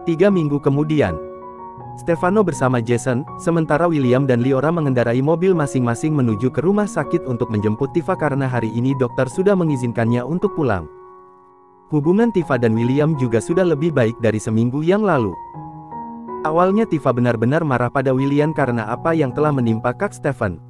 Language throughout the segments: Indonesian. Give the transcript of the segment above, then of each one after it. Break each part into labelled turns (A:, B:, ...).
A: 3 minggu kemudian, Stefano bersama Jason, sementara William dan Liora mengendarai mobil masing-masing menuju ke rumah sakit untuk menjemput Tifa karena hari ini dokter sudah mengizinkannya untuk pulang. Hubungan Tifa dan William juga sudah lebih baik dari seminggu yang lalu. Awalnya Tifa benar-benar marah pada William karena apa yang telah menimpa Kak Stefan.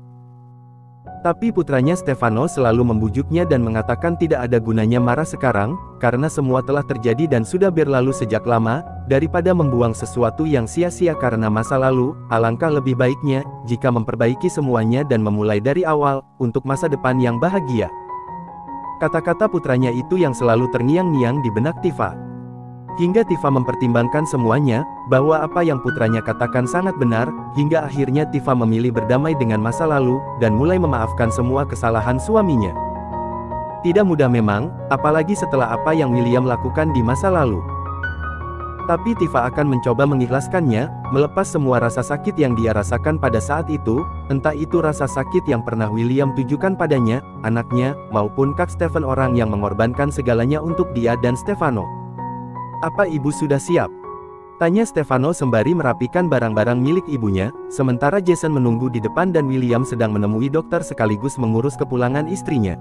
A: Tapi putranya Stefano selalu membujuknya dan mengatakan tidak ada gunanya marah sekarang, karena semua telah terjadi dan sudah berlalu sejak lama, daripada membuang sesuatu yang sia-sia karena masa lalu, alangkah lebih baiknya, jika memperbaiki semuanya dan memulai dari awal, untuk masa depan yang bahagia. Kata-kata putranya itu yang selalu terngiang-ngiang di benak Tifa. Hingga Tifa mempertimbangkan semuanya, bahwa apa yang putranya katakan sangat benar, hingga akhirnya Tifa memilih berdamai dengan masa lalu, dan mulai memaafkan semua kesalahan suaminya. Tidak mudah memang, apalagi setelah apa yang William lakukan di masa lalu. Tapi Tifa akan mencoba mengikhlaskannya, melepas semua rasa sakit yang dia rasakan pada saat itu, entah itu rasa sakit yang pernah William tujukan padanya, anaknya, maupun Kak Stefan orang yang mengorbankan segalanya untuk dia dan Stefano. "Apa ibu sudah siap?" tanya Stefano sembari merapikan barang-barang milik ibunya, sementara Jason menunggu di depan dan William sedang menemui dokter sekaligus mengurus kepulangan istrinya.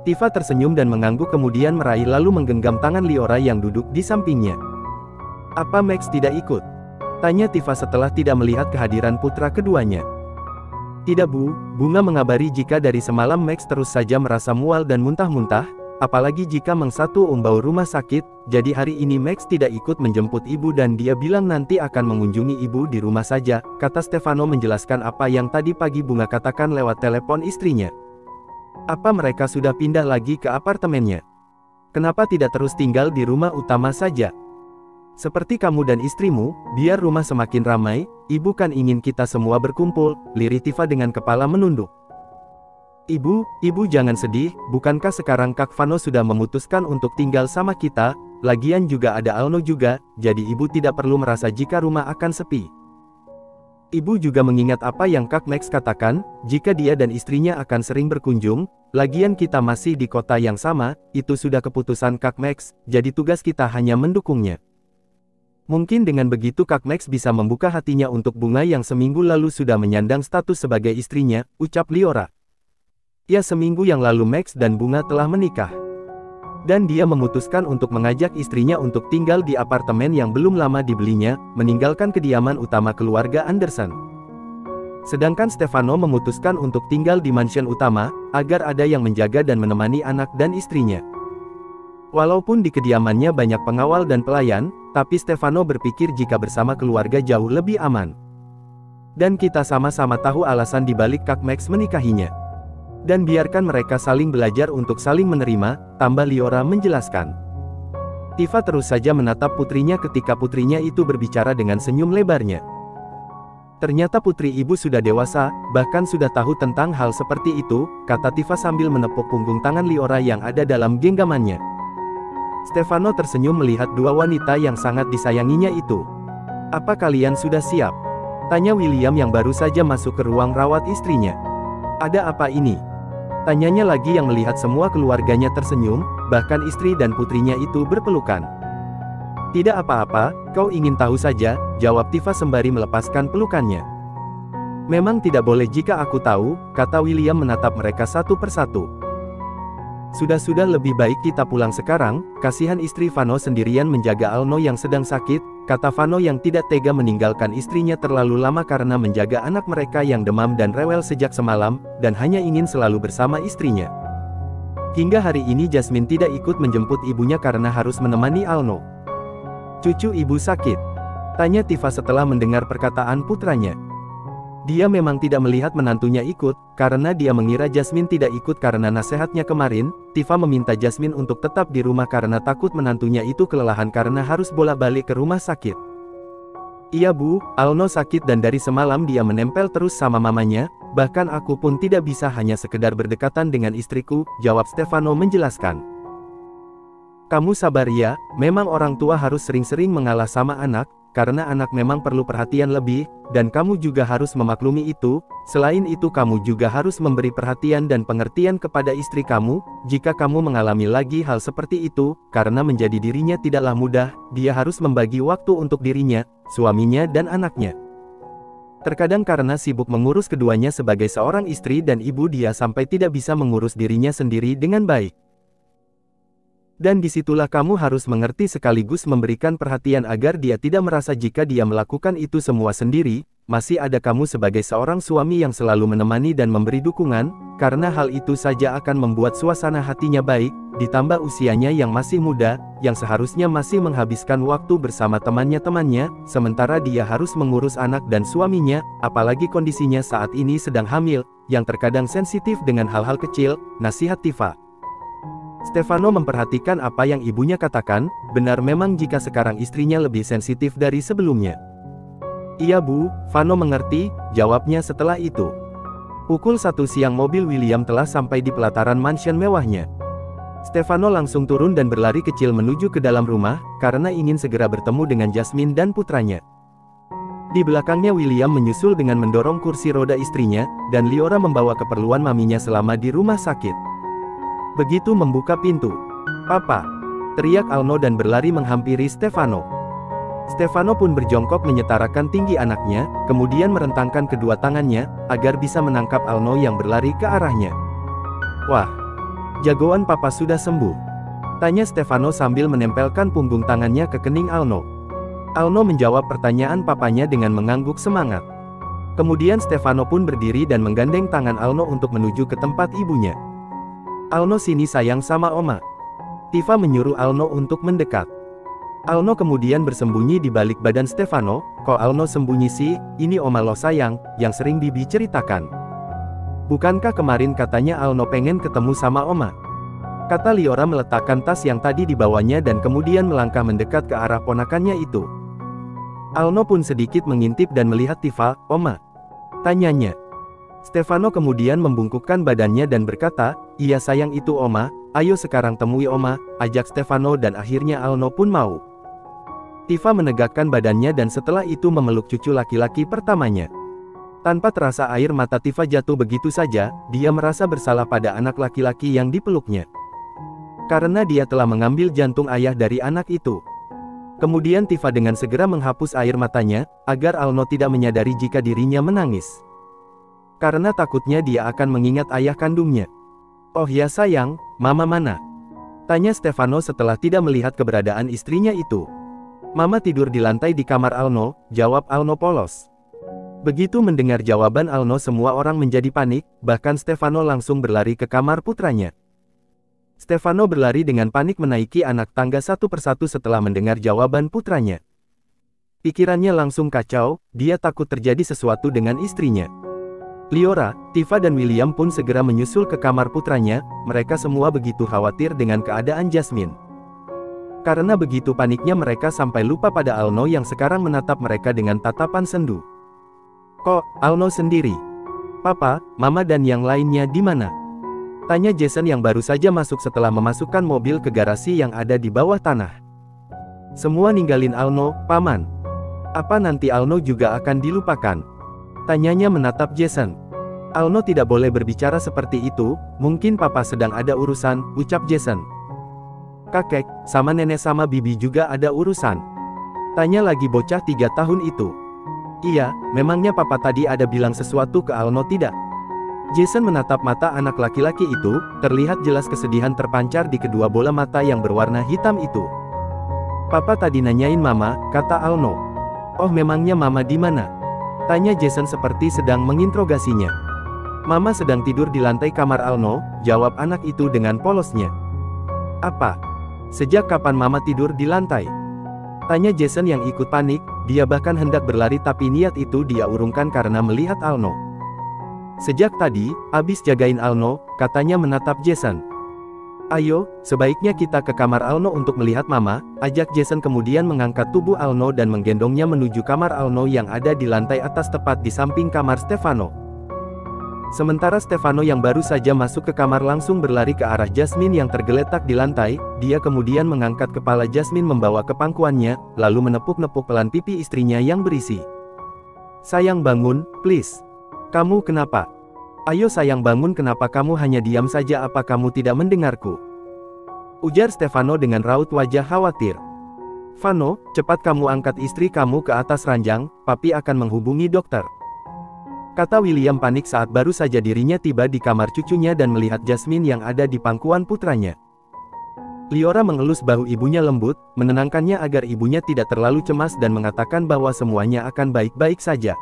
A: Tifa tersenyum dan mengangguk kemudian meraih lalu menggenggam tangan Liora yang duduk di sampingnya. "Apa Max tidak ikut?" tanya Tifa setelah tidak melihat kehadiran putra keduanya. "Tidak Bu, Bunga mengabari jika dari semalam Max terus saja merasa mual dan muntah-muntah, apalagi jika Mengsatu membawa rumah sakit, jadi hari ini Max tidak ikut menjemput ibu dan dia bilang nanti akan mengunjungi ibu di rumah saja," kata Stefano menjelaskan apa yang tadi pagi Bunga katakan lewat telepon istrinya. "Apa mereka sudah pindah lagi ke apartemennya? Kenapa tidak terus tinggal di rumah utama saja? Seperti kamu dan istrimu, biar rumah semakin ramai, ibu kan ingin kita semua berkumpul," lirih Tifa dengan kepala menunduk. Ibu jangan sedih, bukankah sekarang Kak Vano sudah memutuskan untuk tinggal sama kita, lagian juga ada Alno juga, jadi ibu tidak perlu merasa jika rumah akan sepi. Ibu juga mengingat apa yang Kak Max katakan, jika dia dan istrinya akan sering berkunjung, lagian kita masih di kota yang sama, itu sudah keputusan Kak Max, jadi tugas kita hanya mendukungnya. Mungkin dengan begitu Kak Max bisa membuka hatinya untuk Bunga yang seminggu lalu sudah menyandang status sebagai istrinya, ucap Liora. Ya, seminggu yang lalu Max dan Bunga telah menikah. Dan dia memutuskan untuk mengajak istrinya untuk tinggal di apartemen yang belum lama dibelinya, meninggalkan kediaman utama keluarga Anderson. Sedangkan Stefano memutuskan untuk tinggal di mansion utama, agar ada yang menjaga dan menemani anak dan istrinya. Walaupun di kediamannya banyak pengawal dan pelayan, tapi Stefano berpikir jika bersama keluarga jauh lebih aman. Dan kita sama-sama tahu alasan dibalik Kak Max menikahinya. Dan biarkan mereka saling belajar untuk saling menerima, tambah Liora menjelaskan. Tifa terus saja menatap putrinya ketika putrinya itu berbicara dengan senyum lebarnya. Ternyata putri ibu sudah dewasa, bahkan sudah tahu tentang hal seperti itu, kata Tifa sambil menepuk punggung tangan Liora yang ada dalam genggamannya. Stefano tersenyum melihat dua wanita yang sangat disayanginya itu. "Apa kalian sudah siap?" tanya William yang baru saja masuk ke ruang rawat istrinya. "Ada apa ini?" tanyanya lagi yang melihat semua keluarganya tersenyum, bahkan istri dan putrinya itu berpelukan. "Tidak apa-apa, kau ingin tahu saja," jawab Tifa sembari melepaskan pelukannya. "Memang tidak boleh jika aku tahu," kata William menatap mereka satu persatu. Sudah lebih baik kita pulang sekarang, kasihan istri Vano sendirian menjaga Alno yang sedang sakit," kata Vano yang tidak tega meninggalkan istrinya terlalu lama karena menjaga anak mereka yang demam dan rewel sejak semalam, dan hanya ingin selalu bersama istrinya. Hingga hari ini Jasmine tidak ikut menjemput ibunya karena harus menemani Alno. "Cucu ibu sakit?" tanya Tifa setelah mendengar perkataan putranya. Dia memang tidak melihat menantunya ikut, karena dia mengira Jasmine tidak ikut karena nasihatnya kemarin. Tifa meminta Jasmine untuk tetap di rumah karena takut menantunya itu kelelahan karena harus bolak-balik ke rumah sakit. "Iya Bu, Alno sakit dan dari semalam dia menempel terus sama mamanya, bahkan aku pun tidak bisa hanya sekedar berdekatan dengan istriku," jawab Stefano menjelaskan. "Kamu sabar ya, memang orang tua harus sering-sering mengalah sama anak, karena anak memang perlu perhatian lebih, dan kamu juga harus memaklumi itu. Selain itu kamu juga harus memberi perhatian dan pengertian kepada istri kamu, jika kamu mengalami lagi hal seperti itu, karena menjadi dirinya tidaklah mudah, dia harus membagi waktu untuk dirinya, suaminya dan anaknya. Terkadang karena sibuk mengurus keduanya sebagai seorang istri dan ibu dia sampai tidak bisa mengurus dirinya sendiri dengan baik. Dan disitulah kamu harus mengerti sekaligus memberikan perhatian agar dia tidak merasa jika dia melakukan itu semua sendiri, masih ada kamu sebagai seorang suami yang selalu menemani dan memberi dukungan, karena hal itu saja akan membuat suasana hatinya baik, ditambah usianya yang masih muda, yang seharusnya masih menghabiskan waktu bersama temannya-temannya, sementara dia harus mengurus anak dan suaminya, apalagi kondisinya saat ini sedang hamil, yang terkadang sensitif dengan hal-hal kecil, nasihat Tifa. Stefano memperhatikan apa yang ibunya katakan, benar memang jika sekarang istrinya lebih sensitif dari sebelumnya. Iya Bu, Vano mengerti, jawabnya setelah itu. Pukul 1 siang mobil William telah sampai di pelataran mansion mewahnya. Stefano langsung turun dan berlari kecil menuju ke dalam rumah, karena ingin segera bertemu dengan Jasmine dan putranya. Di belakangnya William menyusul dengan mendorong kursi roda istrinya, dan Liora membawa keperluan maminya selama di rumah sakit. Begitu membuka pintu, "Papa!" teriak Alno dan berlari menghampiri Stefano. Stefano pun berjongkok menyetarakan tinggi anaknya, kemudian merentangkan kedua tangannya, agar bisa menangkap Alno yang berlari ke arahnya. "Wah, jagoan Papa sudah sembuh?" tanya Stefano sambil menempelkan punggung tangannya ke kening Alno. Alno menjawab pertanyaan papanya dengan mengangguk semangat. Kemudian Stefano pun berdiri dan menggandeng tangan Alno untuk menuju ke tempat ibunya. "Alno sini sayang sama Oma." Tifa menyuruh Alno untuk mendekat. Alno kemudian bersembunyi di balik badan Stefano. "Kok Alno sembunyi sih? Ini Oma lo sayang, yang sering Bibi ceritakan. Bukankah kemarin katanya Alno pengen ketemu sama Oma?" kata Liora meletakkan tas yang tadi dibawanya dan kemudian melangkah mendekat ke arah ponakannya itu. Alno pun sedikit mengintip dan melihat Tifa. "Oma?" tanyanya. Stefano kemudian membungkukkan badannya dan berkata, "Iya sayang itu Oma, ayo sekarang temui Oma," ajak Stefano dan akhirnya Alno pun mau. Tifa menegakkan badannya dan setelah itu memeluk cucu laki-laki pertamanya. Tanpa terasa air mata Tifa jatuh begitu saja, dia merasa bersalah pada anak laki-laki yang dipeluknya. Karena dia telah mengambil jantung ayah dari anak itu. Kemudian Tifa dengan segera menghapus air matanya, agar Alno tidak menyadari jika dirinya menangis. Karena takutnya dia akan mengingat ayah kandungnya. "Oh ya sayang, Mama mana?" tanya Stefano setelah tidak melihat keberadaan istrinya itu. "Mama tidur di lantai di kamar Alno," jawab Alno polos. Begitu mendengar jawaban Alno semua orang menjadi panik, bahkan Stefano langsung berlari ke kamar putranya. Stefano berlari dengan panik menaiki anak tangga satu persatu setelah mendengar jawaban putranya. Pikirannya langsung kacau, dia takut terjadi sesuatu dengan istrinya. Liora, Tifa dan William pun segera menyusul ke kamar putranya, mereka semua begitu khawatir dengan keadaan Jasmine. Karena begitu paniknya mereka sampai lupa pada Alno yang sekarang menatap mereka dengan tatapan sendu. "Kok, Alno sendiri? Papa, Mama dan yang lainnya di mana?" tanya Jason yang baru saja masuk setelah memasukkan mobil ke garasi yang ada di bawah tanah. "Semua ninggalin Alno, Paman." "Apa nanti Alno juga akan dilupakan?" tanyanya menatap Jason. "Alno tidak boleh berbicara seperti itu, mungkin Papa sedang ada urusan," ucap Jason. "Kakek, sama nenek sama bibi juga ada urusan?" tanya lagi bocah 3 tahun itu. "Iya, memangnya Papa tadi ada bilang sesuatu ke Alno tidak?" Jason menatap mata anak laki-laki itu, terlihat jelas kesedihan terpancar di kedua bola mata yang berwarna hitam itu. "Papa tadi nanyain Mama," kata Alno. "Oh memangnya Mama di mana?" tanya Jason seperti sedang menginterogasinya. "Mama sedang tidur di lantai kamar Alno," jawab anak itu dengan polosnya. "Apa? Sejak kapan Mama tidur di lantai?" tanya Jason yang ikut panik, dia bahkan hendak berlari tapi niat itu dia urungkan karena melihat Alno. "Sejak tadi, abis jagain Alno," katanya menatap Jason. "Ayo, sebaiknya kita ke kamar Alno untuk melihat Mama," ajak Jason kemudian mengangkat tubuh Alno dan menggendongnya menuju kamar Alno yang ada di lantai atas tepat di samping kamar Stefano. Sementara Stefano yang baru saja masuk ke kamar langsung berlari ke arah Jasmine yang tergeletak di lantai, dia kemudian mengangkat kepala Jasmine membawa ke pangkuannya, lalu menepuk-nepuk pelan pipi istrinya yang berisi. "Sayang bangun, please. Kamu kenapa? Ayo sayang bangun, kenapa kamu hanya diam saja, apa kamu tidak mendengarku?" ujar Stefano dengan raut wajah khawatir. "Vano, cepat kamu angkat istri kamu ke atas ranjang, papi akan menghubungi dokter," kata William panik saat baru saja dirinya tiba di kamar cucunya dan melihat Jasmine yang ada di pangkuan putranya. Liora mengelus bahu ibunya lembut, menenangkannya agar ibunya tidak terlalu cemas dan mengatakan bahwa semuanya akan baik-baik saja.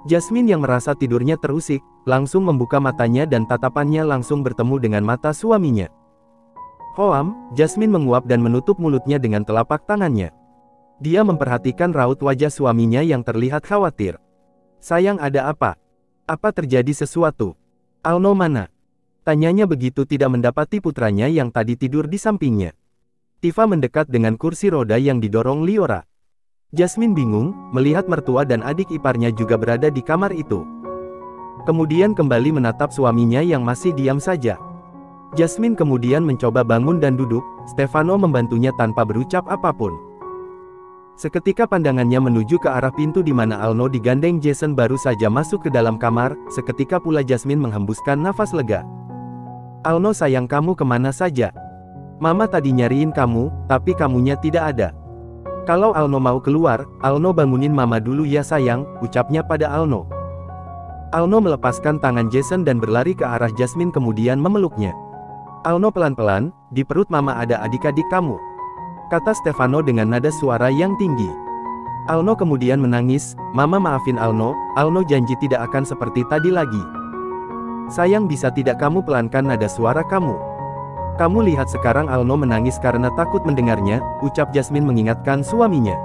A: Jasmine yang merasa tidurnya terusik, langsung membuka matanya dan tatapannya langsung bertemu dengan mata suaminya. "Hoam," Jasmine menguap dan menutup mulutnya dengan telapak tangannya. Dia memperhatikan raut wajah suaminya yang terlihat khawatir. "Sayang, ada apa? Apa terjadi sesuatu? Alno mana?" tanyanya begitu tidak mendapati putranya yang tadi tidur di sampingnya. Tifa mendekat dengan kursi roda yang didorong Liora. Jasmine bingung, melihat mertua dan adik iparnya juga berada di kamar itu. Kemudian kembali menatap suaminya yang masih diam saja. Jasmine kemudian mencoba bangun dan duduk, Stefano membantunya tanpa berucap apapun. Seketika pandangannya menuju ke arah pintu di mana Alno digandeng Jason baru saja masuk ke dalam kamar, seketika pula Jasmine menghembuskan nafas lega. "Alno sayang, kamu kemana saja? Mama tadi nyariin kamu, tapi kamunya tidak ada. Kalau Alno mau keluar, Alno bangunin mama dulu ya sayang," ucapnya pada Alno. Alno melepaskan tangan Jason dan berlari ke arah Jasmine kemudian memeluknya. "Alno pelan-pelan, di perut mama ada adik-adik kamu," kata Stefano dengan nada suara yang tinggi. Alno kemudian menangis, "Mama maafin Alno, Alno janji tidak akan seperti tadi lagi. Sayang, bisa tidak kamu pelankan nada suara kamu? Kamu lihat sekarang." Alno menangis karena takut mendengarnya, ucap Jasmine mengingatkan suaminya.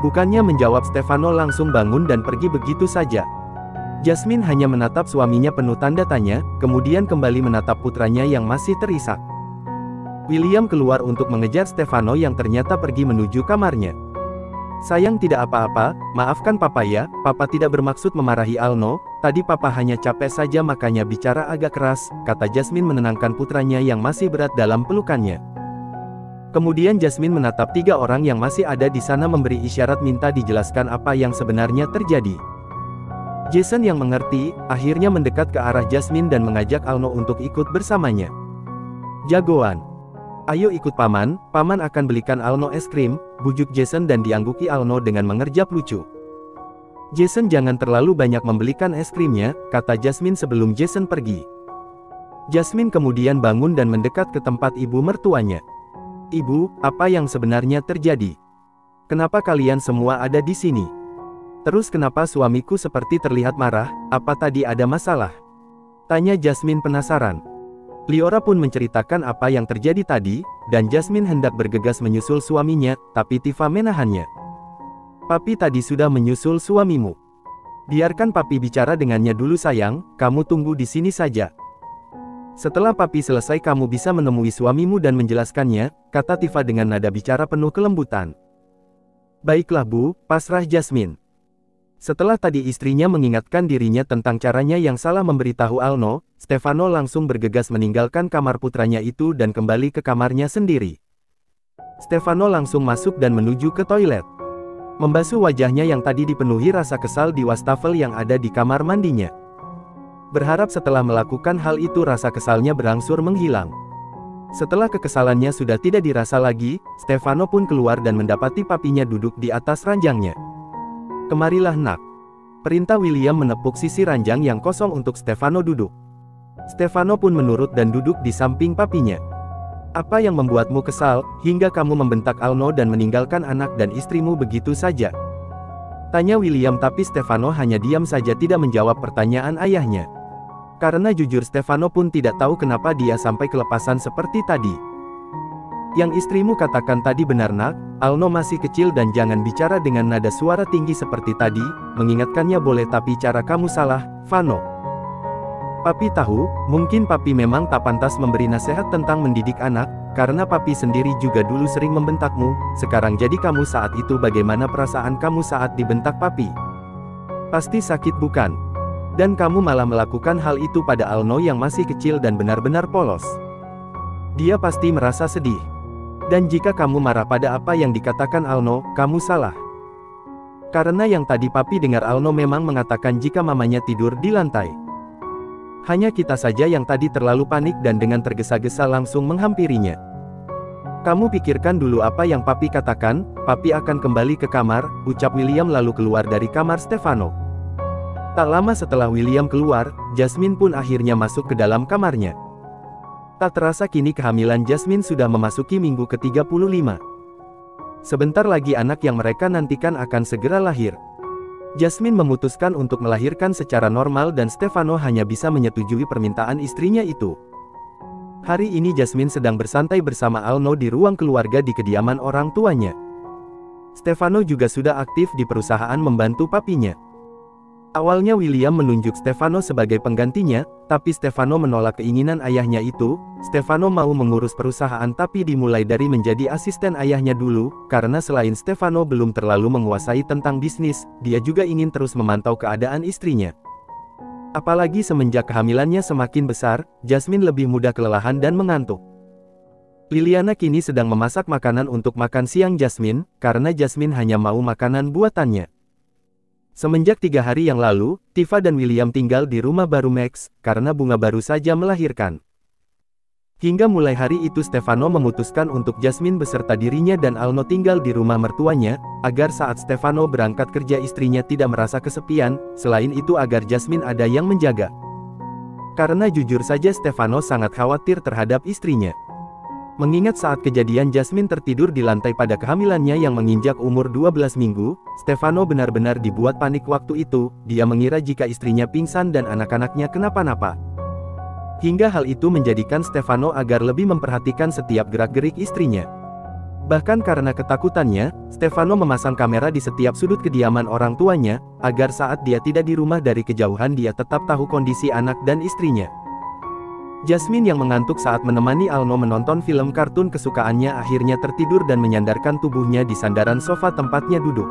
A: Bukannya menjawab, Stefano langsung bangun dan pergi begitu saja. Jasmine hanya menatap suaminya penuh tanda tanya, kemudian kembali menatap putranya yang masih terisak. William keluar untuk mengejar Stefano yang ternyata pergi menuju kamarnya. "Sayang, tidak apa-apa, maafkan papa ya, papa tidak bermaksud memarahi Alno, tadi papa hanya capek saja makanya bicara agak keras," kata Jasmine menenangkan putranya yang masih berat dalam pelukannya. Kemudian Jasmine menatap 3 orang yang masih ada di sana memberi isyarat minta dijelaskan apa yang sebenarnya terjadi. Jason yang mengerti, akhirnya mendekat ke arah Jasmine dan mengajak Alno untuk ikut bersamanya. "Jagoan. Ayo ikut paman, paman akan belikan Alno es krim," bujuk Jason dan diangguki Alno dengan mengerjap lucu. "Jason jangan terlalu banyak membelikan es krimnya," kata Jasmine sebelum Jason pergi. Jasmine kemudian bangun dan mendekat ke tempat ibu mertuanya. "Ibu, apa yang sebenarnya terjadi? Kenapa kalian semua ada di sini? Terus kenapa suamiku seperti terlihat marah, apa tadi ada masalah?" tanya Jasmine penasaran. Liora pun menceritakan apa yang terjadi tadi, dan Jasmine hendak bergegas menyusul suaminya, tapi Tifa menahannya. "Papi tadi sudah menyusul suamimu. Biarkan papi bicara dengannya dulu sayang, kamu tunggu di sini saja. Setelah papi selesai kamu bisa menemui suamimu dan menjelaskannya," kata Tifa dengan nada bicara penuh kelembutan. "Baiklah Bu," pasrah Jasmine. Setelah tadi istrinya mengingatkan dirinya tentang caranya yang salah memberitahu Alno, Stefano langsung bergegas meninggalkan kamar putranya itu dan kembali ke kamarnya sendiri. Stefano langsung masuk dan menuju ke toilet. Membasuh wajahnya yang tadi dipenuhi rasa kesal di wastafel yang ada di kamar mandinya. Berharap setelah melakukan hal itu rasa kesalnya berangsur menghilang. Setelah kekesalannya sudah tidak dirasa lagi, Stefano pun keluar dan mendapati papinya duduk di atas ranjangnya. "Kemarilah nak." Perintah William menepuk sisi ranjang yang kosong untuk Stefano duduk. Stefano pun menurut dan duduk di samping papinya. "Apa yang membuatmu kesal, hingga kamu membentak Alno dan meninggalkan anak dan istrimu begitu saja?" tanya William, tapi Stefano hanya diam saja tidak menjawab pertanyaan ayahnya. Karena jujur Stefano pun tidak tahu kenapa dia sampai kelepasan seperti tadi. "Yang istrimu katakan tadi benar nak, Alno masih kecil dan jangan bicara dengan nada suara tinggi seperti tadi, mengingatkannya boleh tapi cara kamu salah, Vano. Papi tahu, mungkin papi memang tak pantas memberi nasihat tentang mendidik anak, karena papi sendiri juga dulu sering membentakmu, sekarang jadi kamu saat itu bagaimana perasaan kamu saat dibentak papi? Pasti sakit bukan?" Dan kamu malah melakukan hal itu pada Alno yang masih kecil dan benar-benar polos. Dia pasti merasa sedih. Dan jika kamu marah pada apa yang dikatakan Alno, kamu salah. Karena yang tadi papi dengar Alno memang mengatakan jika mamanya tidur di lantai. Hanya kita saja yang tadi terlalu panik dan dengan tergesa-gesa langsung menghampirinya. Kamu pikirkan dulu apa yang papi katakan, papi akan kembali ke kamar, ucap William lalu keluar dari kamar Stefano. Tak lama setelah William keluar, Jasmine pun akhirnya masuk ke dalam kamarnya. Tak terasa kini kehamilan Jasmine sudah memasuki minggu ke-35. Sebentar lagi anak yang mereka nantikan akan segera lahir. Jasmine memutuskan untuk melahirkan secara normal dan Stefano hanya bisa menyetujui permintaan istrinya itu. Hari ini Jasmine sedang bersantai bersama Alno di ruang keluarga di kediaman orang tuanya. Stefano juga sudah aktif di perusahaan membantu papinya. Awalnya William menunjuk Stefano sebagai penggantinya, tapi Stefano menolak keinginan ayahnya itu. Stefano mau mengurus perusahaan tapi dimulai dari menjadi asisten ayahnya dulu, karena selain Stefano belum terlalu menguasai tentang bisnis, dia juga ingin terus memantau keadaan istrinya. Apalagi semenjak kehamilannya semakin besar, Jasmine lebih mudah kelelahan dan mengantuk. Liliana kini sedang memasak makanan untuk makan siang Jasmine, karena Jasmine hanya mau makanan buatannya. Semenjak 3 hari yang lalu, Tifa dan William tinggal di rumah baru Max, karena Bunga baru saja melahirkan. Hingga mulai hari itu Stefano memutuskan untuk Jasmine beserta dirinya dan Alno tinggal di rumah mertuanya, agar saat Stefano berangkat kerja istrinya tidak merasa kesepian, selain itu agar Jasmine ada yang menjaga. Karena jujur saja Stefano sangat khawatir terhadap istrinya. Mengingat saat kejadian Jasmine tertidur di lantai pada kehamilannya yang menginjak umur 12 minggu, Stefano benar-benar dibuat panik waktu itu. Dia mengira jika istrinya pingsan dan anak-anaknya kenapa-napa. Hingga hal itu menjadikan Stefano agar lebih memperhatikan setiap gerak-gerik istrinya. Bahkan karena ketakutannya, Stefano memasang kamera di setiap sudut kediaman orang tuanya, agar saat dia tidak di rumah dari kejauhan dia tetap tahu kondisi anak dan istrinya. Jasmine yang mengantuk saat menemani Alno menonton film kartun kesukaannya akhirnya tertidur dan menyandarkan tubuhnya di sandaran sofa tempatnya duduk.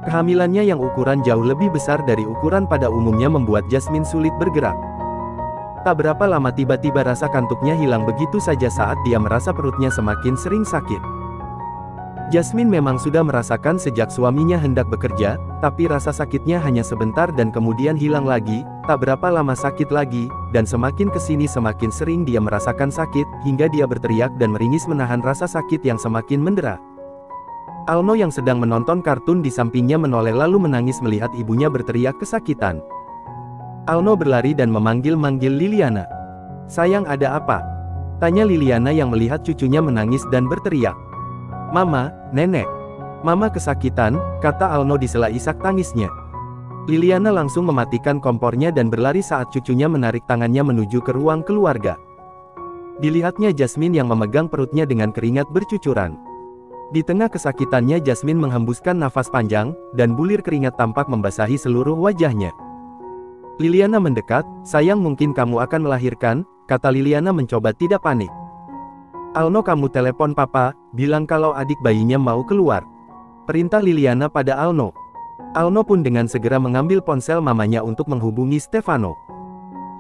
A: Kehamilannya yang ukuran jauh lebih besar dari ukuran pada umumnya membuat Jasmine sulit bergerak. Tak berapa lama tiba-tiba rasa kantuknya hilang begitu saja saat dia merasa perutnya semakin sering sakit. Jasmine memang sudah merasakan sejak suaminya hendak bekerja, tapi rasa sakitnya hanya sebentar dan kemudian hilang lagi. Tak berapa lama sakit lagi, dan semakin kesini semakin sering dia merasakan sakit, hingga dia berteriak dan meringis menahan rasa sakit yang semakin mendera. Alno yang sedang menonton kartun di sampingnya menoleh lalu menangis melihat ibunya berteriak kesakitan. Alno berlari dan memanggil-manggil Liliana. "Sayang, ada apa?" tanya Liliana yang melihat cucunya menangis dan berteriak. "Mama, nenek. Mama kesakitan," kata Alno di sela isak tangisnya. Liliana langsung mematikan kompornya dan berlari saat cucunya menarik tangannya menuju ke ruang keluarga. Dilihatnya Jasmine yang memegang perutnya dengan keringat bercucuran. Di tengah kesakitannya Jasmine menghembuskan nafas panjang, dan bulir keringat tampak membasahi seluruh wajahnya. Liliana mendekat. "Sayang, mungkin kamu akan melahirkan," kata Liliana mencoba tidak panik. "Alno, kamu telepon papa, bilang kalau adik bayinya mau keluar," perintah Liliana pada Alno. Alno pun dengan segera mengambil ponsel mamanya untuk menghubungi Stefano.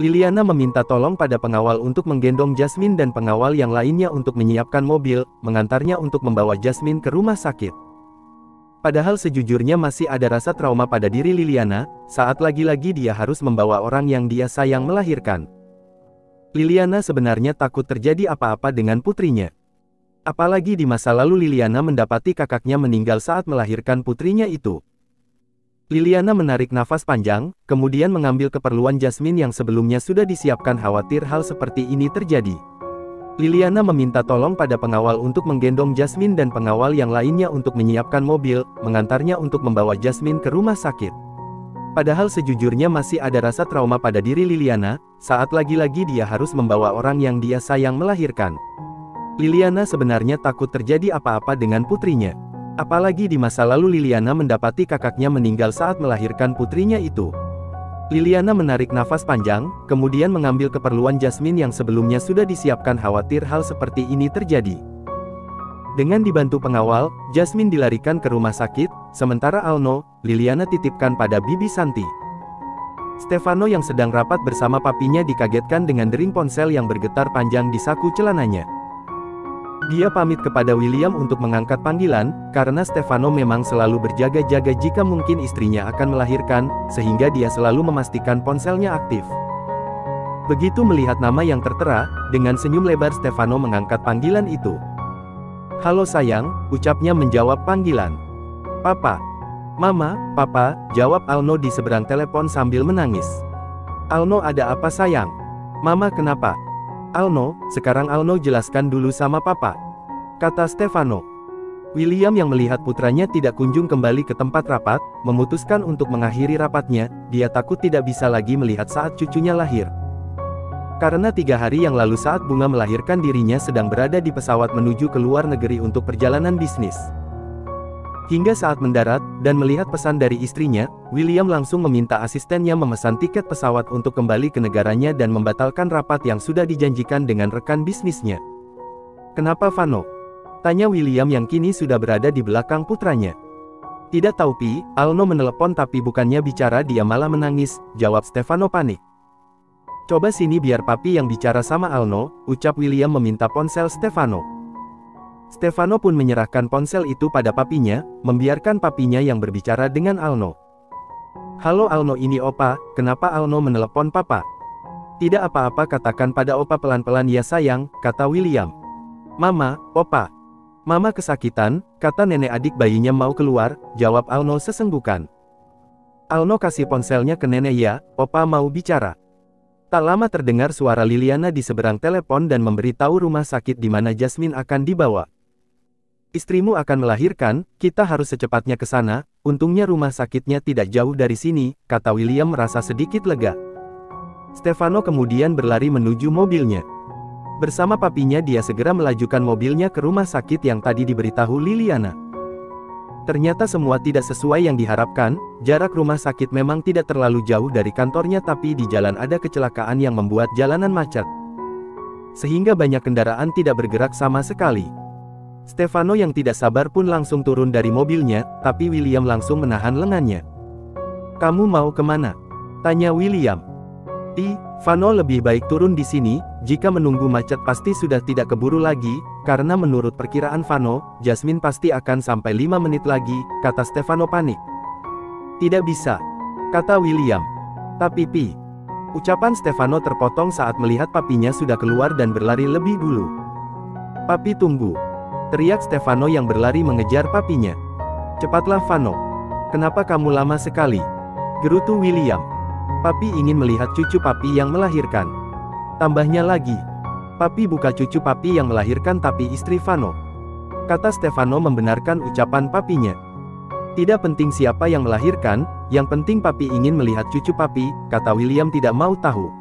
A: Liliana meminta tolong pada pengawal untuk menggendong Jasmine dan pengawal yang lainnya untuk menyiapkan mobil, mengantarnya untuk membawa Jasmine ke rumah sakit. Padahal sejujurnya masih ada rasa trauma pada diri Liliana, saat lagi-lagi dia harus membawa orang yang dia sayang melahirkan. Liliana sebenarnya takut terjadi apa-apa dengan putrinya. Apalagi di masa lalu Liliana mendapati kakaknya meninggal saat melahirkan putrinya itu. Liliana menarik nafas panjang, kemudian mengambil keperluan Jasmine yang sebelumnya sudah disiapkan khawatir hal seperti ini terjadi. Liliana meminta tolong pada pengawal untuk menggendong Jasmine dan pengawal yang lainnya untuk menyiapkan mobil, mengantarnya untuk membawa Jasmine ke rumah sakit. Padahal sejujurnya masih ada rasa trauma pada diri Liliana, saat lagi-lagi dia harus membawa orang yang dia sayang melahirkan. Liliana sebenarnya takut terjadi apa-apa dengan putrinya. Apalagi di masa lalu Liliana mendapati kakaknya meninggal saat melahirkan putrinya itu. Liliana menarik nafas panjang, kemudian mengambil keperluan Jasmine yang sebelumnya sudah disiapkan khawatir hal seperti ini terjadi. Dengan dibantu pengawal, Jasmine dilarikan ke rumah sakit, sementara Alno, Liliana titipkan pada Bibi Santi. Stefano yang sedang rapat bersama papinya dikagetkan dengan dering ponsel yang bergetar panjang di saku celananya. Dia pamit kepada William untuk mengangkat panggilan, karena Stefano memang selalu berjaga-jaga jika mungkin istrinya akan melahirkan, sehingga dia selalu memastikan ponselnya aktif. Begitu melihat nama yang tertera, dengan senyum lebar Stefano mengangkat panggilan itu. "Halo sayang," ucapnya menjawab panggilan. "Papa." "Mama, Papa," jawab Alno di seberang telepon sambil menangis. "Alno, ada apa sayang?" "Mama kenapa?" "Alno, sekarang Alno jelaskan dulu sama Papa," kata Stefano. William yang melihat putranya tidak kunjung kembali ke tempat rapat, memutuskan untuk mengakhiri rapatnya. Dia takut tidak bisa lagi melihat saat cucunya lahir. Karena 3 hari yang lalu saat Bunga melahirkan dirinya sedang berada di pesawat menuju ke luar negeri untuk perjalanan bisnis. Hingga saat mendarat, dan melihat pesan dari istrinya, William langsung meminta asistennya memesan tiket pesawat untuk kembali ke negaranya dan membatalkan rapat yang sudah dijanjikan dengan rekan bisnisnya. "Kenapa Vano?" tanya William yang kini sudah berada di belakang putranya. "Tidak tahu Pi, Alno menelepon tapi bukannya bicara dia malah menangis," jawab Stefano panik. "Coba sini biar papi yang bicara sama Alno," ucap William meminta ponsel Stefano. Stefano pun menyerahkan ponsel itu pada papinya, membiarkan papinya yang berbicara dengan Alno. "Halo Alno, ini Opa, kenapa Alno menelepon Papa?" "Tidak apa-apa, katakan pada Opa pelan-pelan ya sayang," kata William. "Mama, Opa. Mama kesakitan," kata nenek adik bayinya mau keluar, jawab Alno sesenggukan. Alno kasih ponselnya ke nenek. "Ya, Opa mau bicara." Tak lama terdengar suara Liliana di seberang telepon dan memberitahu rumah sakit di mana Jasmine akan dibawa. "Istrimu akan melahirkan, kita harus secepatnya ke sana, untungnya rumah sakitnya tidak jauh dari sini," kata William merasa sedikit lega. Stefano kemudian berlari menuju mobilnya. Bersama papinya dia segera melajukan mobilnya ke rumah sakit yang tadi diberitahu Liliana. Ternyata semua tidak sesuai yang diharapkan, jarak rumah sakit memang tidak terlalu jauh dari kantornya tapi di jalan ada kecelakaan yang membuat jalanan macet. Sehingga banyak kendaraan tidak bergerak sama sekali. Stefano yang tidak sabar pun langsung turun dari mobilnya, tapi William langsung menahan lengannya. "Kamu mau kemana?" tanya William. "Vano, lebih baik turun di sini, jika menunggu macet pasti sudah tidak keburu lagi, karena menurut perkiraan Vano, Jasmine pasti akan sampai 5 menit lagi," kata Stefano panik. "Tidak bisa," kata William. "Tapi Pi." Ucapan Stefano terpotong saat melihat papinya sudah keluar dan berlari lebih dulu. "Papi tunggu," teriak Stefano yang berlari mengejar papinya. "Cepatlah Vano. Kenapa kamu lama sekali?" gerutu William. "Papi ingin melihat cucu papi yang melahirkan." Tambahnya lagi, "Papi bukan cucu papi yang melahirkan tapi istri Vano," kata Stefano membenarkan ucapan papinya. "Tidak penting siapa yang melahirkan, yang penting papi ingin melihat cucu papi," kata William tidak mau tahu.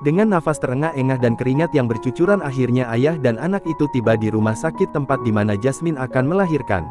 A: Dengan nafas terengah-engah dan keringat yang bercucuran akhirnya ayah dan anak itu tiba di rumah sakit tempat di mana Jasmine akan melahirkan.